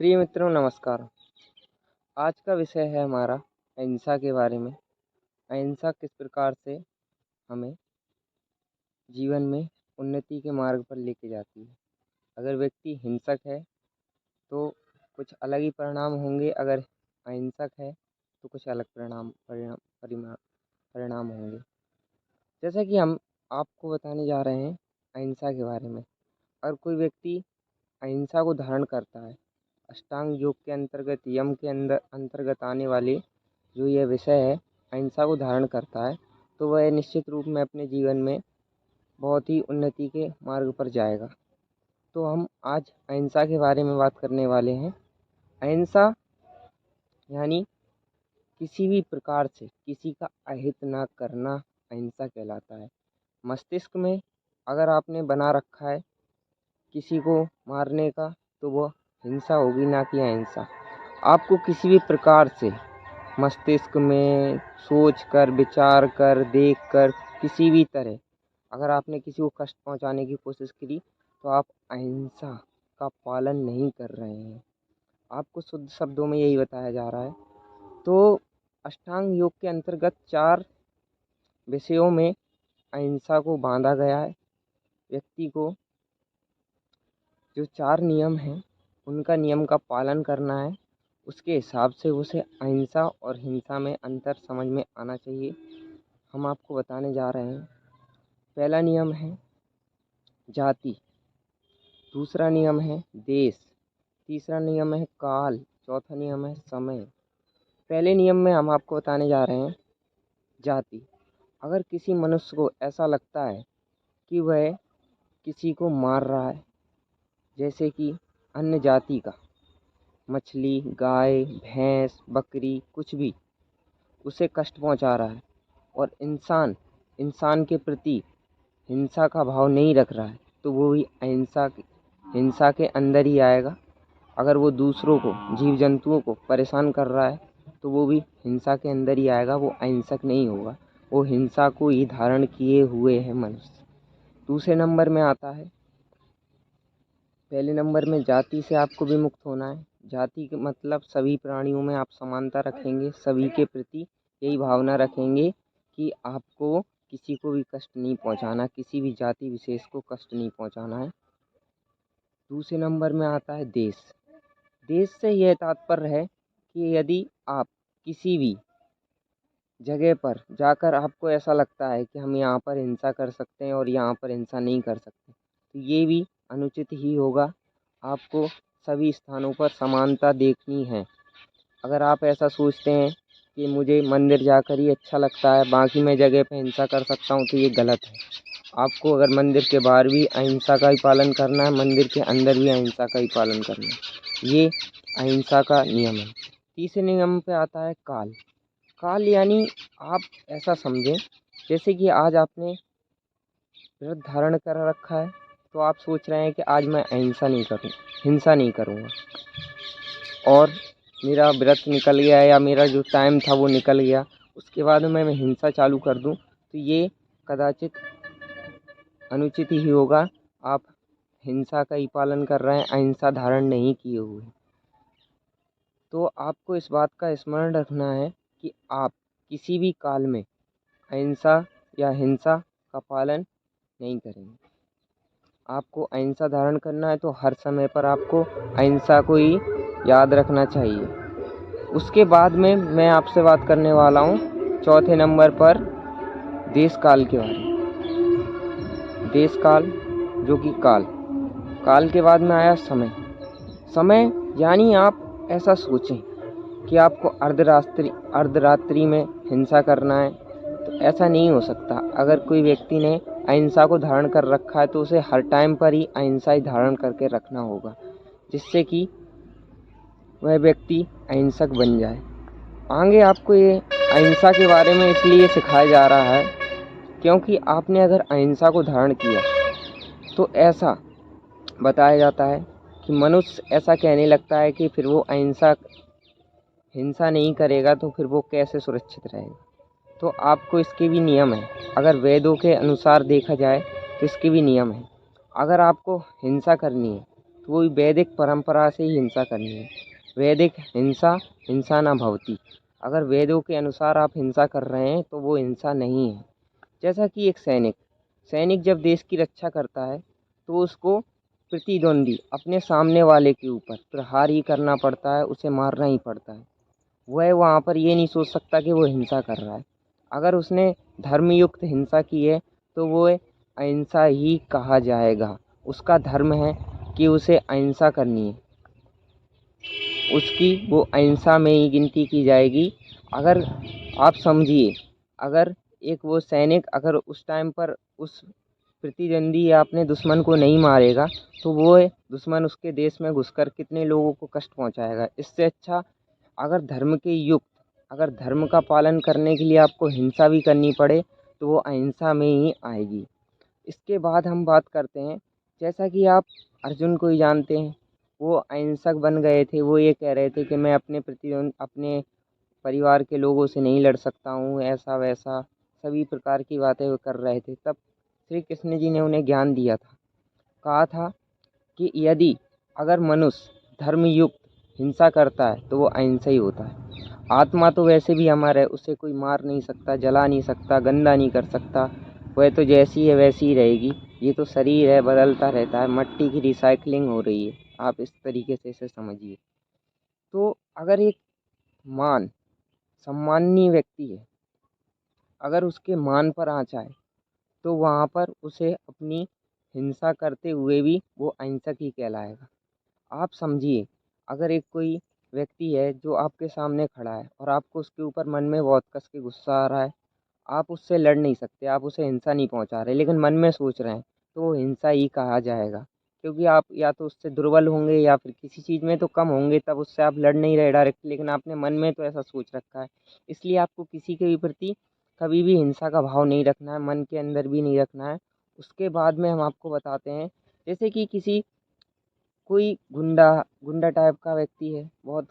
प्रिय मित्रों नमस्कार। आज का विषय है हमारा अहिंसा के बारे में। अहिंसा किस प्रकार से हमें जीवन में उन्नति के मार्ग पर लेके जाती है। अगर व्यक्ति हिंसक है तो कुछ अलग ही परिणाम होंगे, अगर अहिंसक है तो कुछ अलग परिणाम होंगे। जैसा कि हम आपको बताने जा रहे हैं अहिंसा के बारे में। अगर कोई व्यक्ति अहिंसा को धारण करता है, अष्टांग योग के अंतर्गत यम के अंतर्गत आने वाले जो यह विषय है अहिंसा को धारण करता है, तो वह निश्चित रूप में अपने जीवन में बहुत ही उन्नति के मार्ग पर जाएगा। तो हम आज अहिंसा के बारे में बात करने वाले हैं। अहिंसा यानी किसी भी प्रकार से किसी का अहित ना करना अहिंसा कहलाता है। मस्तिष्क में अगर आपने बना रखा है किसी को मारने का, तो वह हिंसा होगी, ना कि अहिंसा। आपको किसी भी प्रकार से मस्तिष्क में सोच कर, विचार कर, देख कर, किसी भी तरह अगर आपने किसी को कष्ट पहुंचाने की कोशिश करी, तो आप अहिंसा का पालन नहीं कर रहे हैं। आपको शुद्ध शब्दों में यही बताया जा रहा है। तो अष्टांग योग के अंतर्गत 4 विषयों में अहिंसा को बांधा गया है। व्यक्ति को जो 4 नियम हैं उनका नियम का पालन करना है। उसके हिसाब से उसे अहिंसा और हिंसा में अंतर समझ में आना चाहिए। हम आपको बताने जा रहे हैं। पहला नियम है जाति, दूसरा नियम है देश, तीसरा नियम है काल, चौथा नियम है समय। पहले नियम में हम आपको बताने जा रहे हैं जाति। अगर किसी मनुष्य को ऐसा लगता है कि वह किसी को मार रहा है, जैसे कि अन्य जाति का मछली, गाय, भैंस, बकरी, कुछ भी उसे कष्ट पहुंचा रहा है, और इंसान के प्रति हिंसा का भाव नहीं रख रहा है, तो वो भी हिंसा के अंदर ही आएगा। अगर वो दूसरों को, जीव जंतुओं को परेशान कर रहा है, तो वो भी हिंसा के अंदर ही आएगा, वो अहिंसक नहीं होगा। वो हिंसा को ही धारण किए हुए है मनुष्य। दूसरे नंबर में आता है, पहले नंबर में जाति से आपको विमुक्त होना है। जाति का मतलब सभी प्राणियों में आप समानता रखेंगे, सभी के प्रति यही भावना रखेंगे कि आपको किसी को भी कष्ट नहीं पहुंचाना, किसी भी जाति विशेष को कष्ट नहीं पहुंचाना है। दूसरे नंबर में आता है देश। देश से यह तात्पर्य है कि यदि आप किसी भी जगह पर जाकर आपको ऐसा लगता है कि हम यहाँ पर हिंसा कर सकते हैं और यहाँ पर हिंसा नहीं कर सकते, तो ये भी अनुचित ही होगा। आपको सभी स्थानों पर समानता देखनी है। अगर आप ऐसा सोचते हैं कि मुझे मंदिर जाकर ही अच्छा लगता है, बाकी मैं जगह पर हिंसा कर सकता हूँ, तो ये गलत है। आपको अगर मंदिर के बाहर भी अहिंसा का ही पालन करना है, मंदिर के अंदर भी अहिंसा का ही पालन करना है। ये अहिंसा का नियम है। तीसरे नियम पे आता है काल। काल यानी आप ऐसा समझें जैसे कि आज आपने व्रत धारण कर रखा है, तो आप सोच रहे हैं कि आज मैं हिंसा नहीं करूँगा, और मेरा व्रत निकल गया या मेरा जो टाइम था वो निकल गया, उसके बाद में मैं हिंसा चालू कर दूं, तो ये कदाचित अनुचित ही होगा। आप हिंसा का ही पालन कर रहे हैं, अहिंसा धारण नहीं किए हुए। तो आपको इस बात का स्मरण रखना है कि आप किसी भी काल में अहिंसा या हिंसा का पालन नहीं करेंगे। आपको अहिंसा धारण करना है, तो हर समय पर आपको अहिंसा को ही याद रखना चाहिए। उसके बाद में मैं आपसे बात करने वाला हूँ चौथे नंबर पर देश काल के बारे में। देश काल जो कि काल के बाद में आया समय यानी आप ऐसा सोचें कि आपको अर्धरात्रि में हिंसा करना है, तो ऐसा नहीं हो सकता। अगर कोई व्यक्ति ने अहिंसा को धारण कर रखा है, तो उसे हर टाइम पर ही अहिंसा ही धारण करके रखना होगा, जिससे कि वह व्यक्ति अहिंसक बन जाए। आगे आपको ये अहिंसा के बारे में इसलिए सिखाया जा रहा है क्योंकि आपने अगर अहिंसा को धारण किया, तो ऐसा बताया जाता है कि मनुष्य ऐसा कहने लगता है कि फिर वो हिंसा नहीं करेगा, तो फिर वो कैसे सुरक्षित रहेगा। तो आपको इसके भी नियम हैं। अगर वेदों के अनुसार देखा जाए तो इसके भी नियम हैं। अगर आपको हिंसा करनी है, तो वो वैदिक परंपरा से ही हिंसा करनी है। वैदिक हिंसा हिंसा न भवति। अगर वेदों के अनुसार आप हिंसा कर रहे हैं तो वो हिंसा नहीं है। जैसा कि एक सैनिक सैनिक जब देश की रक्षा करता है तो उसको प्रतिद्वंदी अपने सामने वाले के ऊपर प्रहार ही करना पड़ता है, उसे मारना ही पड़ता है। वह वहाँ पर ये नहीं सोच सकता कि वो हिंसा कर रहा है। अगर उसने धर्मयुक्त हिंसा की है तो वो अहिंसा ही कहा जाएगा। उसका धर्म है कि उसे अहिंसा करनी है, उसकी वो अहिंसा में ही गिनती की जाएगी। अगर आप समझिए, अगर एक वो सैनिक अगर उस टाइम पर उस प्रतिद्वंदी या अपने दुश्मन को नहीं मारेगा तो वो दुश्मन उसके देश में घुसकर कितने लोगों को कष्ट पहुंचाएगा। इससे अच्छा अगर धर्म के युक्त अगर धर्म का पालन करने के लिए आपको हिंसा भी करनी पड़े तो वो अहिंसा में ही आएगी। इसके बाद हम बात करते हैं, जैसा कि आप अर्जुन को ही जानते हैं, वो अहिंसक बन गए थे। वो ये कह रहे थे कि मैं अपने परिवार के लोगों से नहीं लड़ सकता हूँ, ऐसा वैसा सभी प्रकार की बातें वो कर रहे थे। तब श्री कृष्ण जी ने उन्हें ज्ञान दिया था, कहा था कि यदि अगर मनुष्य धर्मयुक्त हिंसा करता है तो वो अहिंसा ही होता है। आत्मा तो वैसे भी हमारा है, उसे कोई मार नहीं सकता, जला नहीं सकता, गंदा नहीं कर सकता। वह तो जैसी है वैसी ही रहेगी। ये तो शरीर है, बदलता रहता है, मट्टी की रिसाइकलिंग हो रही है। आप इस तरीके से इसे समझिए। तो अगर एक मान सम्माननीय व्यक्ति है, अगर उसके मान पर आँच आए तो वहाँ पर उसे अपनी हिंसा करते हुए भी वो अहिंसक ही कहलाएगा। आप समझिए, अगर एक कोई व्यक्ति है जो आपके सामने खड़ा है और आपको उसके ऊपर मन में बहुत कस के गुस्सा आ रहा है, आप उससे लड़ नहीं सकते, आप उसे हिंसा नहीं पहुंचा रहे, लेकिन मन में सोच रहे हैं, तो वो हिंसा ही कहा जाएगा। क्योंकि आप या तो उससे दुर्बल होंगे या फिर किसी चीज़ में तो कम होंगे, तब उससे आप लड़ नहीं रहे डायरेक्ट, लेकिन आपने मन में तो ऐसा सोच रखा है। इसलिए आपको किसी के भी प्रति कभी भी हिंसा का भाव नहीं रखना है, मन के अंदर भी नहीं रखना है। उसके बाद में हम आपको बताते हैं, जैसे कि किसी कोई गुंडा गुंडा टाइप का व्यक्ति है, बहुत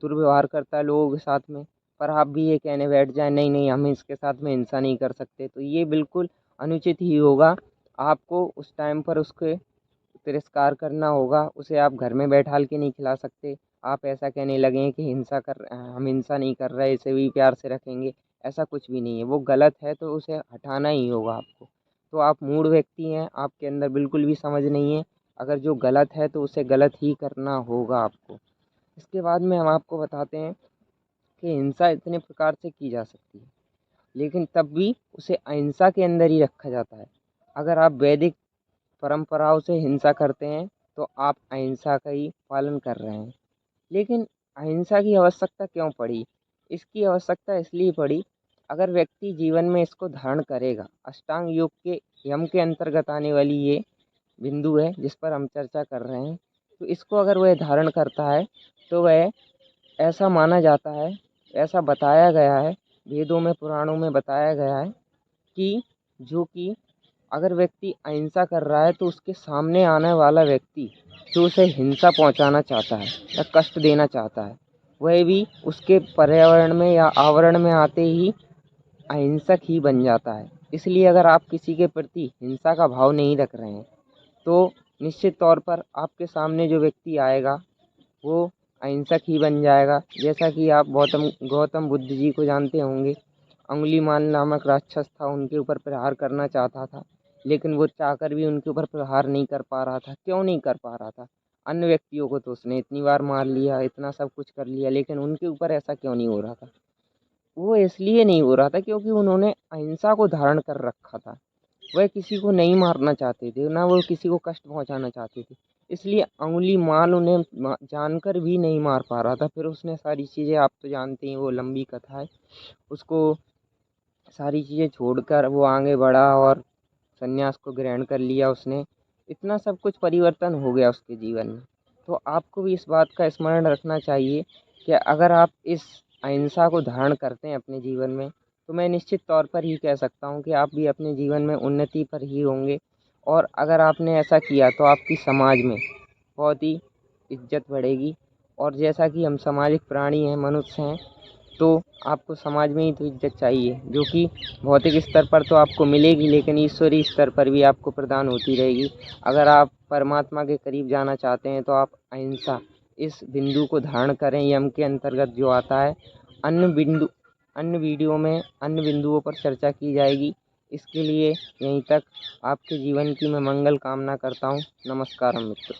दुर्व्यवहार करता है लोगों के साथ में, पर आप भी ये कहने बैठ जाएं नहीं नहीं हम इसके साथ में हिंसा नहीं कर सकते, तो ये बिल्कुल अनुचित ही होगा। आपको उस टाइम पर उसके तिरस्कार करना होगा, उसे आप घर में बैठाल के नहीं खिला सकते। आप ऐसा कहने लगें कि हम हिंसा नहीं कर रहे, इसे भी प्यार से रखेंगे, ऐसा कुछ भी नहीं है। वो गलत है तो उसे हटाना ही होगा आपको। तो आप मूढ़ व्यक्ति हैं, आपके अंदर बिल्कुल भी समझ नहीं है। अगर जो गलत है तो उसे गलत ही करना होगा आपको। इसके बाद में हम आपको बताते हैं कि हिंसा इतने प्रकार से की जा सकती है, लेकिन तब भी उसे अहिंसा के अंदर ही रखा जाता है। अगर आप वैदिक परंपराओं से हिंसा करते हैं तो आप अहिंसा का ही पालन कर रहे हैं। लेकिन अहिंसा की आवश्यकता क्यों पड़ी? इसकी आवश्यकता इसलिए पड़ी, अगर व्यक्ति जीवन में इसको धारण करेगा, अष्टांग योग के यम के अंतर्गत आने वाली ये बिंदु है जिस पर हम चर्चा कर रहे हैं, तो इसको अगर वह धारण करता है तो वह ऐसा माना जाता है, ऐसा बताया गया है, वेदों में पुराणों में बताया गया है कि जो कि अगर व्यक्ति अहिंसा कर रहा है तो उसके सामने आने वाला व्यक्ति जो उसे हिंसा पहुंचाना चाहता है या कष्ट देना चाहता है, वह भी उसके पर्यावरण में या आवरण में आते ही अहिंसक ही बन जाता है। इसलिए अगर आप किसी के प्रति हिंसा का भाव नहीं रख रहे हैं तो निश्चित तौर पर आपके सामने जो व्यक्ति आएगा वो अहिंसक ही बन जाएगा। जैसा कि आप गौतम गौतम बुद्ध जी को जानते होंगे, अंगुलीमाल नामक राक्षस था, उनके ऊपर प्रहार करना चाहता था, लेकिन वो चाहकर भी उनके ऊपर प्रहार नहीं कर पा रहा था। क्यों नहीं कर पा रहा था? अन्य व्यक्तियों को तो उसने इतनी बार मार लिया, इतना सब कुछ कर लिया, लेकिन उनके ऊपर ऐसा क्यों नहीं हो रहा था? वो इसलिए नहीं हो रहा था क्योंकि उन्होंने अहिंसा को धारण कर रखा था। वह किसी को नहीं मारना चाहते थे, ना वो किसी को कष्ट पहुंचाना चाहते थे। इसलिए अंगुलीमाल उन्हें जानकर भी नहीं मार पा रहा था। फिर उसने सारी चीज़ें, आप तो जानते हैं, वो लंबी कथा है, उसको सारी चीज़ें छोड़कर वो आगे बढ़ा और संन्यास को ग्रहण कर लिया उसने। इतना सब कुछ परिवर्तन हो गया उसके जीवन में। तो आपको भी इस बात का स्मरण रखना चाहिए कि अगर आप इस अहिंसा को धारण करते हैं अपने जीवन में, तो मैं निश्चित तौर पर ही कह सकता हूँ कि आप भी अपने जीवन में उन्नति पर ही होंगे। और अगर आपने ऐसा किया तो आपकी समाज में बहुत ही इज्जत बढ़ेगी। और जैसा कि हम सामाजिक प्राणी हैं, मनुष्य हैं, तो आपको समाज में ही तो इज्जत चाहिए, जो कि भौतिक स्तर पर तो आपको मिलेगी, लेकिन ईश्वरीय स्तर पर भी आपको प्रदान होती रहेगी। अगर आप परमात्मा के करीब जाना चाहते हैं तो आप अहिंसा इस बिंदु को धारण करें। यम के अंतर्गत जो आता है, अन्य वीडियो में अन्य बिंदुओं पर चर्चा की जाएगी। इसके लिए यहीं तक आपके जीवन की मैं मंगल कामना करता हूँ। नमस्कार मित्रों।